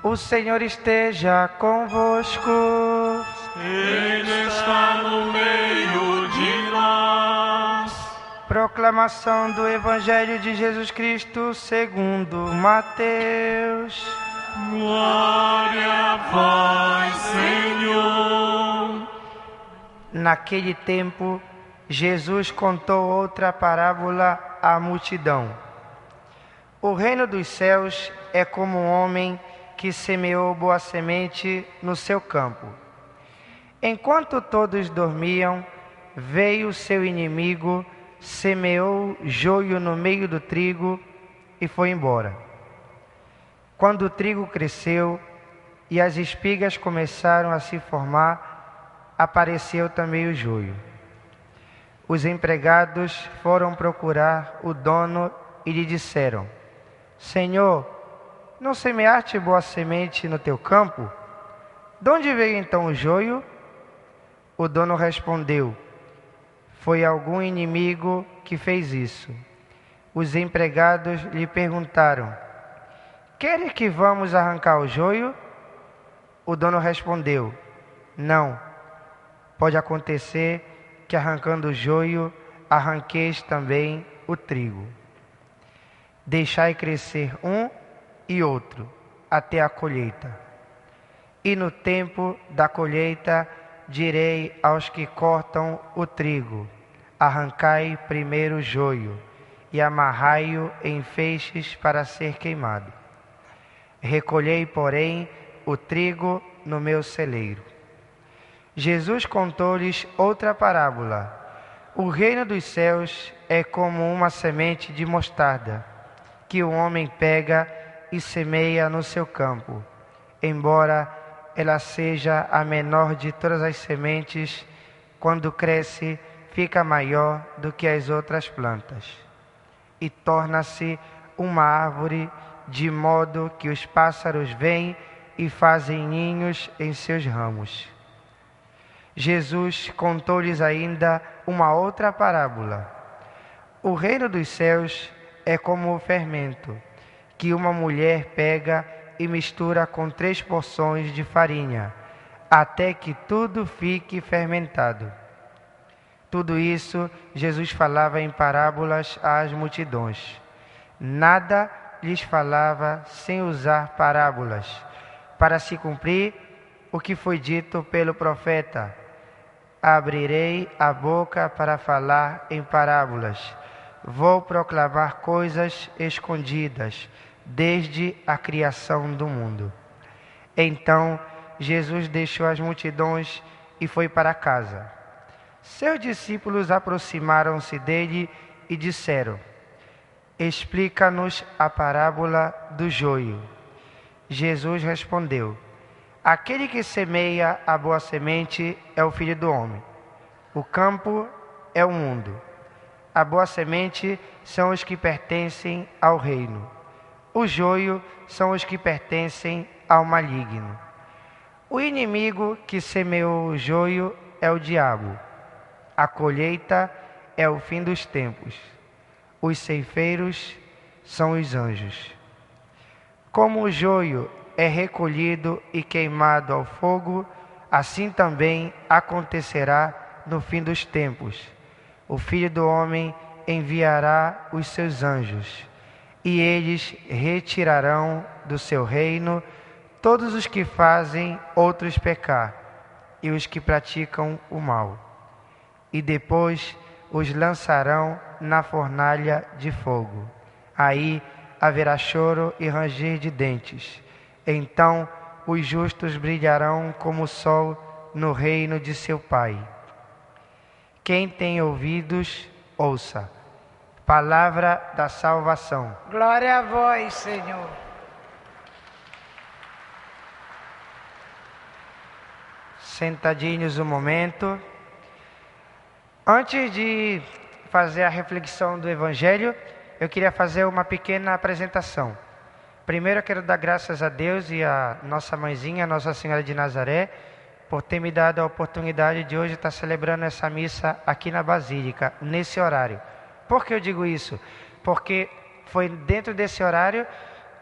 O Senhor esteja convosco. Ele está no meio de nós. Proclamação do Evangelho de Jesus Cristo segundo Mateus. Glória a vós, Senhor. Naquele tempo, Jesus contou outra parábola à multidão. O reino dos céus é como um homem que semeou boa semente no seu campo. Enquanto todos dormiam, veio seu inimigo, semeou joio no meio do trigo e foi embora. Quando o trigo cresceu e as espigas começaram a se formar, apareceu também o joio. Os empregados foram procurar o dono e lhe disseram: Senhor, não semeaste boa semente no teu campo? De onde veio então o joio? O dono respondeu: Foi algum inimigo que fez isso. Os empregados lhe perguntaram: Queres que vamos arrancar o joio? O dono respondeu: Não. Pode acontecer que arrancando o joio, arranqueis também o trigo. Deixai crescer um e outro, até a colheita. E no tempo da colheita, direi aos que cortam o trigo: arrancai primeiro o joio, e amarrai-o em feixes para ser queimado. Recolhei, porém, o trigo no meu celeiro. Jesus contou-lhes outra parábola. O reino dos céus é como uma semente de mostarda, que o homem pega e semeia no seu campo. Embora ela seja a menor de todas as sementes, quando cresce, fica maior do que as outras plantas, e torna-se uma árvore, de modo que os pássaros vêm e fazem ninhos em seus ramos. Jesus contou-lhes ainda uma outra parábola. O reino dos céus é como o fermento, que uma mulher pega e mistura com 3 porções de farinha, até que tudo fique fermentado. Tudo isso Jesus falava em parábolas às multidões. Nada lhes falava sem usar parábolas, para se cumprir o que foi dito pelo profeta: Abrirei a boca para falar em parábolas. Vou proclamar coisas escondidas desde a criação do mundo. Então Jesus deixou as multidões e foi para casa. Seus discípulos aproximaram-se dele e disseram: Explica-nos a parábola do joio. Jesus respondeu: Aquele que semeia a boa semente é o Filho do Homem. O campo é o mundo. A boa semente são os que pertencem ao reino. O joio são os que pertencem ao maligno. O inimigo que semeou o joio é o diabo. A colheita é o fim dos tempos. Os ceifeiros são os anjos. Como o joio é recolhido e queimado ao fogo, assim também acontecerá no fim dos tempos. O Filho do Homem enviará os seus anjos, e eles retirarão do seu reino todos os que fazem outros pecar e os que praticam o mal. E depois os lançarão na fornalha de fogo. Aí haverá choro e ranger de dentes. Então os justos brilharão como o sol no reino de seu Pai. Quem tem ouvidos, ouça. Palavra da salvação. Glória a vós, Senhor. Sentadinhos um momento. Antes de fazer a reflexão do Evangelho, eu queria fazer uma pequena apresentação. Primeiro eu quero dar graças a Deus e a nossa mãezinha, Nossa Senhora de Nazaré, por ter me dado a oportunidade de hoje estar celebrando essa missa aqui na Basílica, nesse horário. Por que eu digo isso? Porque foi dentro desse horário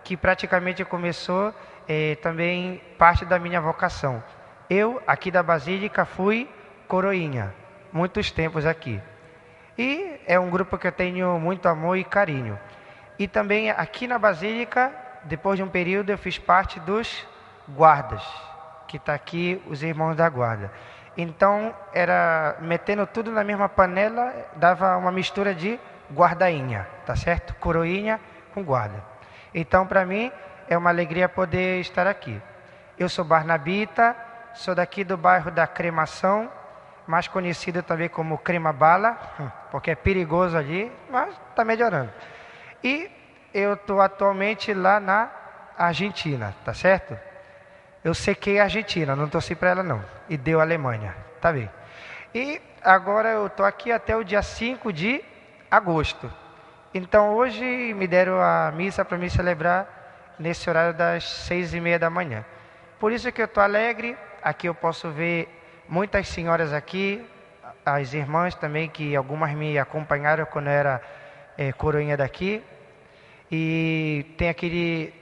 que praticamente começou também parte da minha vocação. Eu, aqui da Basílica, fui coroinha, muitos tempos aqui. E é um grupo que eu tenho muito amor e carinho. E também aqui na Basílica, depois de um período, eu fiz parte dos guardas, que está aqui os irmãos da guarda. Então, era metendo tudo na mesma panela, dava uma mistura de guardainha, tá certo? Coroinha com guarda. Então, para mim, é uma alegria poder estar aqui. Eu sou barnabita, sou daqui do bairro da Cremação, mais conhecido também como Crema Bala, porque é perigoso ali, mas está melhorando. E eu estou atualmente lá na Argentina, tá certo? Eu sequei a Argentina, não torci para ela não, e deu a Alemanha, tá bem. E agora eu estou aqui até o dia 5 de agosto. Então hoje me deram a missa para me celebrar nesse horário das 6:30 da manhã. Por isso que eu estou alegre, aqui eu posso ver muitas senhoras aqui, as irmãs também, que algumas me acompanharam quando eu era coroinha daqui. E tem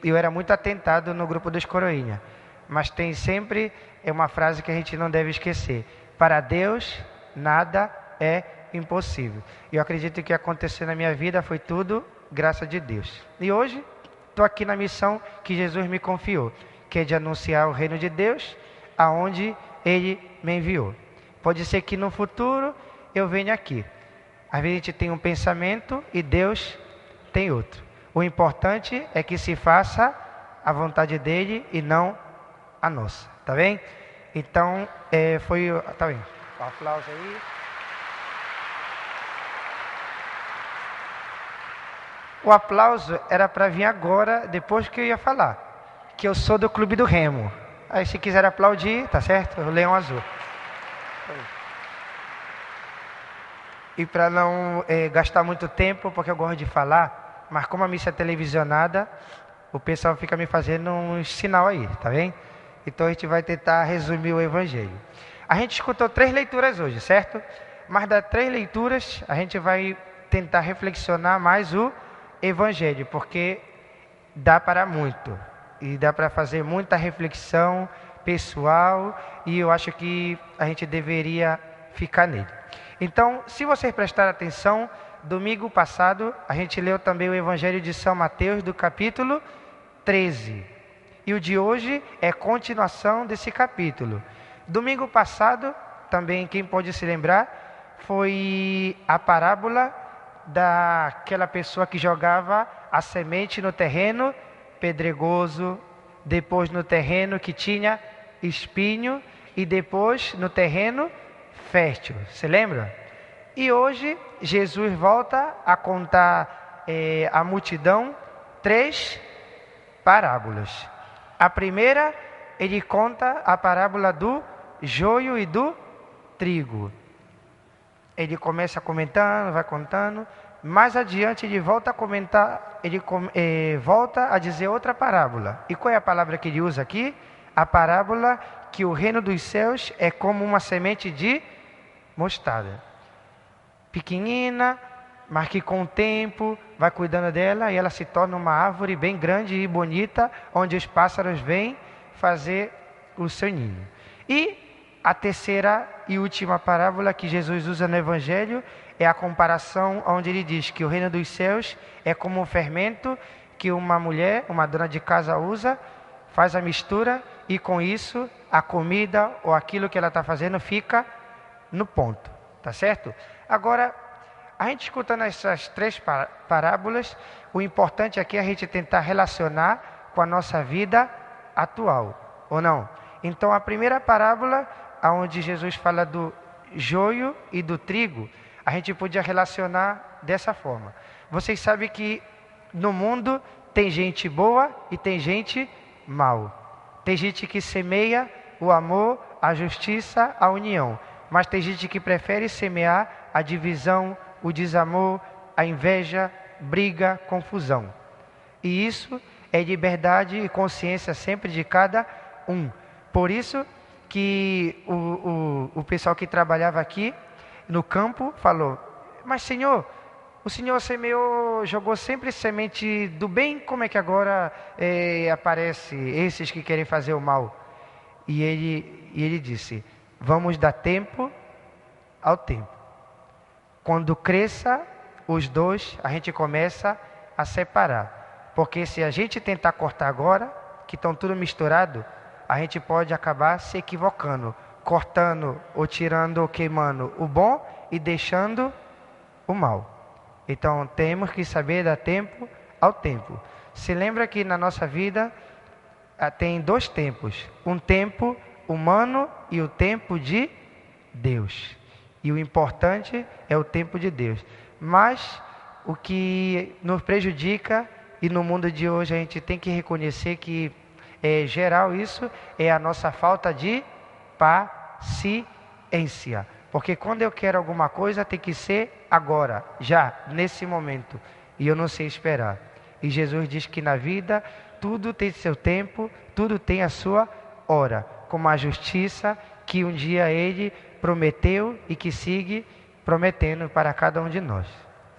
eu era muito atentado no grupo dos coroinha, mas tem sempre uma frase que a gente não deve esquecer: para Deus nada é impossível. E eu acredito que o que aconteceu na minha vida foi tudo graça de Deus. E hoje estou aqui na missão que Jesus me confiou, que é de anunciar o reino de Deus aonde Ele me enviou. Pode ser que no futuro eu venha aqui. Às vezes a gente tem um pensamento e Deus tem outro. O importante é que se faça a vontade dele e não a nossa, tá bem? Então, tá bem, um aplauso aí. O aplauso era para vir agora, depois que eu ia falar, que eu sou do Clube do Remo. Aí se quiser aplaudir, tá certo? O Leão Azul. E para não gastar muito tempo, porque eu gosto de falar, mas como a missa é televisionada, o pessoal fica me fazendo um sinal aí, tá bem? Então a gente vai tentar resumir o Evangelho. A gente escutou 3 leituras hoje, certo? Mas das 3 leituras, a gente vai tentar reflexionar mais o Evangelho, porque dá para muito. E dá para fazer muita reflexão pessoal, e eu acho que a gente deveria ficar nele. Então, se vocês prestarem atenção, domingo passado a gente leu também o Evangelho de São Mateus, do capítulo 13. E o de hoje é continuação desse capítulo. Domingo passado, também quem pode se lembrar, foi a parábola daquela pessoa que jogava a semente no terreno pedregoso, depois no terreno que tinha espinho e depois no terreno fértil. Você lembra? E hoje Jesus volta a contar à multidão 3 parábolas. A primeira, ele conta a parábola do joio e do trigo. Ele começa comentando, vai contando. Mais adiante ele volta a comentar, volta a dizer outra parábola. E qual é a palavra que ele usa aqui? A parábola que o reino dos céus é como uma semente de mostarda. Pequenina, mas que com o tempo vai cuidando dela e ela se torna uma árvore bem grande e bonita, onde os pássaros vêm fazer o seu ninho. E a terceira e última parábola que Jesus usa no Evangelho é a comparação onde ele diz que o reino dos céus é como um fermento que uma mulher, uma dona de casa usa, faz a mistura e com isso a comida ou aquilo que ela está fazendo fica no ponto, tá certo? Agora, a gente escutando essas 3 parábolas, o importante aqui é a gente tentar relacionar com a nossa vida atual, ou não? Então, a primeira parábola, onde Jesus fala do joio e do trigo, a gente podia relacionar dessa forma. Vocês sabem que no mundo tem gente boa e tem gente mal. Tem gente que semeia o amor, a justiça, a união. Mas tem gente que prefere semear a divisão, o desamor, a inveja, briga, confusão. E isso é liberdade e consciência sempre de cada um. Por isso que o pessoal que trabalhava aqui no campo falou: mas Senhor, o Senhor semeou, jogou sempre semente do bem, como é que agora aparece esses que querem fazer o mal? E ele disse, vamos dar tempo ao tempo. Quando cresça os dois, a gente começa a separar. Porque se a gente tentar cortar agora, que estão tudo misturado, a gente pode acabar se equivocando, cortando ou tirando ou queimando o bom e deixando o mal. Então temos que saber dar tempo ao tempo. Se lembra que na nossa vida tem 2 tempos, um tempo humano e o tempo de Deus. E o importante é o tempo de Deus. Mas o que nos prejudica, e no mundo de hoje a gente tem que reconhecer que geral isso, é a nossa falta de paciência. Porque quando eu quero alguma coisa tem que ser agora, já, nesse momento. E eu não sei esperar. E Jesus diz que na vida tudo tem seu tempo, tudo tem a sua hora. Como a justiça que um dia Ele prometeu e que sigue prometendo para cada um de nós.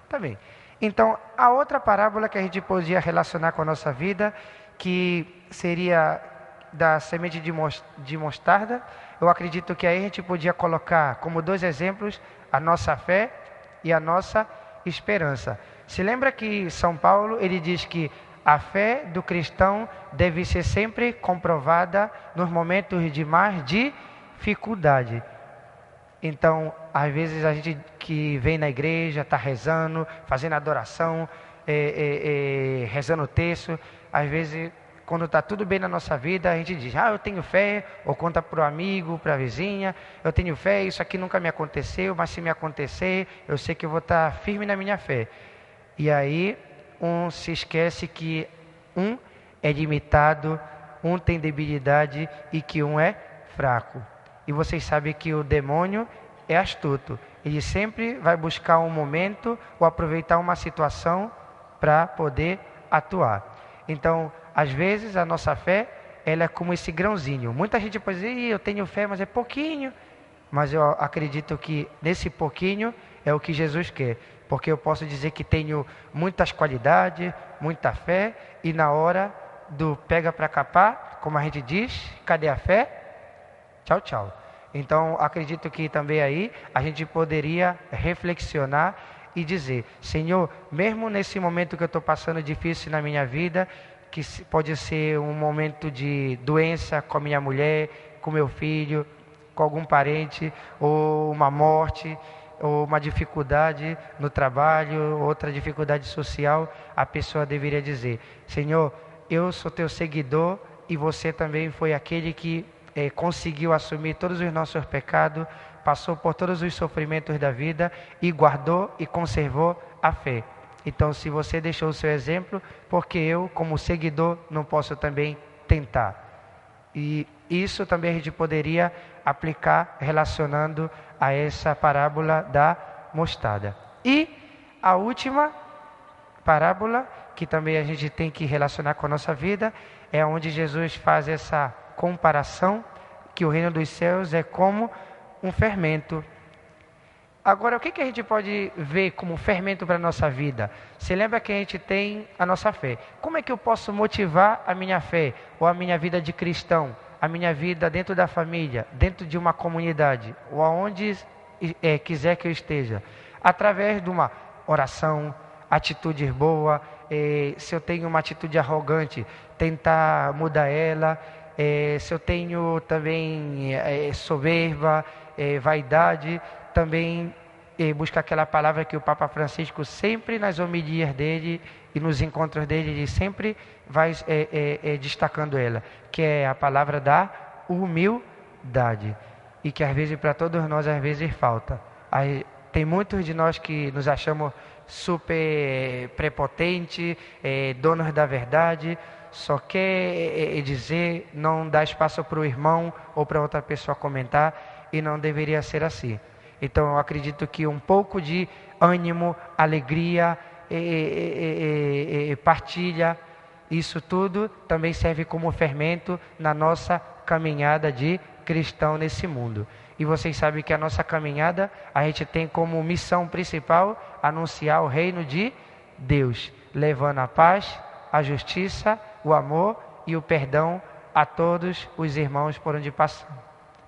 Tá bem. Então, a outra parábola que a gente podia relacionar com a nossa vida, que seria da semente de mostarda, eu acredito que aí a gente podia colocar como 2 exemplos a nossa fé e a nossa esperança. Se lembra que São Paulo, ele diz que a fé do cristão deve ser sempre comprovada nos momentos de mais dificuldade. Então, às vezes a gente que vem na igreja, está rezando, fazendo adoração, rezando o texto, às vezes quando está tudo bem na nossa vida, a gente diz, eu tenho fé, ou conta para o amigo, para a vizinha, eu tenho fé, isso aqui nunca me aconteceu, mas se me acontecer, eu sei que eu vou estar firme na minha fé. E aí, um se esquece que um é limitado, um tem debilidade e que um é fraco. E vocês sabem que o demônio é astuto. Ele sempre vai buscar um momento ou aproveitar uma situação para poder atuar. Então, às vezes, a nossa fé, ela é como esse grãozinho. Muita gente pode dizer, eu tenho fé, mas é pouquinho. Mas eu acredito que nesse pouquinho é o que Jesus quer. Porque eu posso dizer que tenho muitas qualidades, muita fé, e na hora do pega para capar, como a gente diz, cadê a fé? Tchau, tchau. Então, acredito que também aí a gente poderia reflexionar e dizer, Senhor, mesmo nesse momento que eu estou passando difícil na minha vida, que pode ser um momento de doença com a minha mulher, com meu filho, com algum parente, ou uma morte, ou uma dificuldade no trabalho, outra dificuldade social, a pessoa deveria dizer, Senhor, eu sou teu seguidor e você também foi aquele que conseguiu assumir todos os nossos pecados, passou por todos os sofrimentos da vida e guardou e conservou a fé. Então, se você deixou o seu exemplo, porque eu, como seguidor, não posso também tentar. E isso também a gente poderia aplicar relacionando a essa parábola da mostarda. E a última parábola, que também a gente tem que relacionar com a nossa vida, é onde Jesus faz essa comparação, que o reino dos céus é como um fermento. Agora, o que a gente pode ver como fermento para a nossa vida? Você lembra que a gente tem a nossa fé. Como é que eu posso motivar a minha fé, ou a minha vida de cristão, a minha vida dentro da família, dentro de uma comunidade, ou aonde quiser que eu esteja? Através de uma oração, atitudes boas. Se eu tenho uma atitude arrogante, tentar mudar ela. Se eu tenho também soberba, vaidade, também buscar aquela palavra que o Papa Francisco sempre nas homilias dele e nos encontros dele, ele sempre vai destacando ela, que é a palavra da humildade, e que às vezes para todos nós às vezes falta. Tem muitos de nós que nos achamos super prepotentes, donos da verdade, só quer dizer, não dá espaço para o irmão ou para outra pessoa comentar, e não deveria ser assim. Então eu acredito que um pouco de ânimo, alegria, partilha, isso tudo também serve como fermento na nossa caminhada de cristão nesse mundo. E vocês sabem que a nossa caminhada, a gente tem como missão principal anunciar o reino de Deus, levando a paz, a justiça, o amor e o perdão a todos os irmãos por onde passam.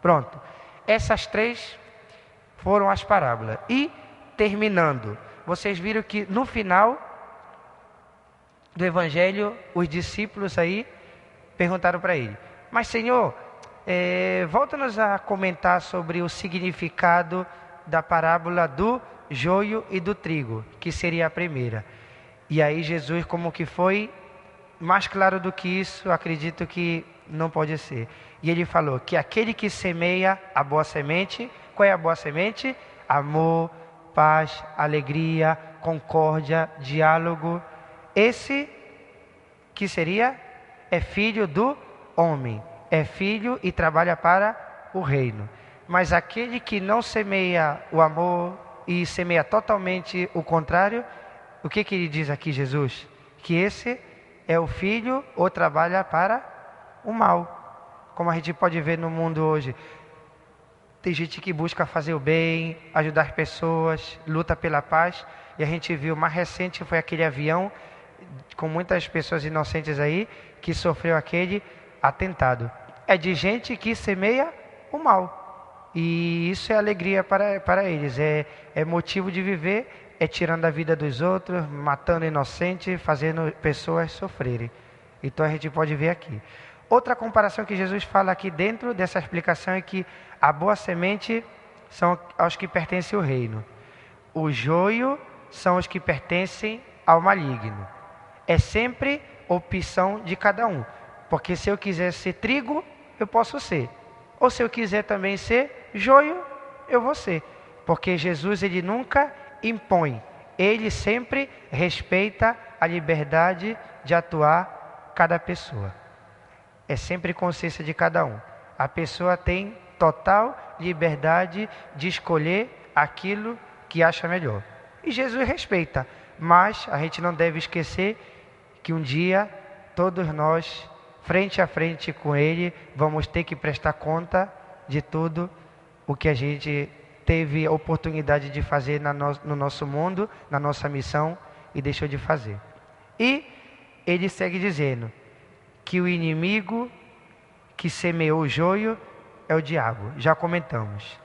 Pronto. Essas 3 foram as parábolas. E, terminando, vocês viram que no final do Evangelho, os discípulos aí perguntaram para ele: mas Senhor, volta-nos a comentar sobre o significado da parábola do joio e do trigo, que seria a primeira. E aí Jesus, como que foi mais claro do que isso, acredito que não pode ser. E ele falou que aquele que semeia a boa semente, qual é a boa semente? Amor, paz, alegria, concórdia, diálogo. Esse que seria é filho do homem, é filho e trabalha para o reino. Mas aquele que não semeia o amor e semeia totalmente o contrário, o que ele diz aqui, Jesus? Que esse é o filho ou trabalha para o mal. Como a gente pode ver no mundo hoje, tem gente que busca fazer o bem, ajudar pessoas, luta pela paz. E a gente viu, mais recente foi aquele avião com muitas pessoas inocentes aí, que sofreu aquele atentado. É de gente que semeia o mal. E isso é alegria para eles, é motivo de viver, é tirando a vida dos outros, matando inocentes, fazendo pessoas sofrerem. Então a gente pode ver aqui. Outra comparação que Jesus fala aqui dentro dessa explicação é que a boa semente são aos que pertencem ao reino. O joio são os que pertencem ao maligno. É sempre opção de cada um. Porque se eu quiser ser trigo, eu posso ser. Ou se eu quiser também ser joio, eu vou ser. Porque Jesus, ele nunca impõe. Ele sempre respeita a liberdade de atuar cada pessoa. É sempre consciência de cada um. A pessoa tem total liberdade de escolher aquilo que acha melhor. E Jesus respeita. Mas a gente não deve esquecer que um dia todos nós, frente a frente com Ele, vamos ter que prestar conta de tudo o que a gente teve a oportunidade de fazer no nosso mundo, na nossa missão, e deixou de fazer. E ele segue dizendo que o inimigo que semeou o joio é o diabo. Já comentamos.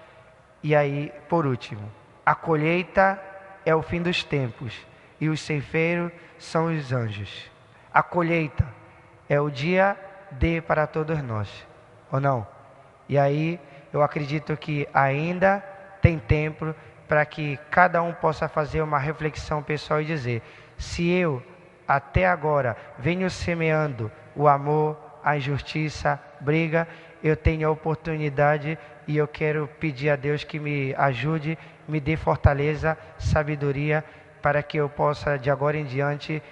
E aí, por último, a colheita é o fim dos tempos e os ceifeiros são os anjos. A colheita é o dia D para todos nós, ou não? E aí, eu acredito que ainda tem tempo para que cada um possa fazer uma reflexão pessoal e dizer: se eu até agora venho semeando o amor, a injustiça, briga, eu tenho a oportunidade e eu quero pedir a Deus que me ajude, me dê fortaleza, sabedoria, para que eu possa de agora em diante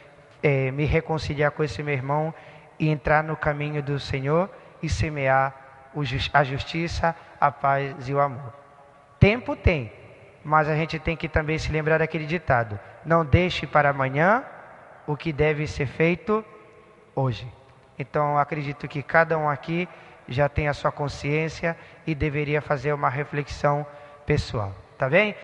me reconciliar com esse meu irmão e entrar no caminho do Senhor e semear a justiça, a paz e o amor. Tempo tem, mas a gente tem que também se lembrar daquele ditado: não deixe para amanhã o que deve ser feito hoje. Então, acredito que cada um aqui já tem a sua consciência e deveria fazer uma reflexão pessoal. Tá bem?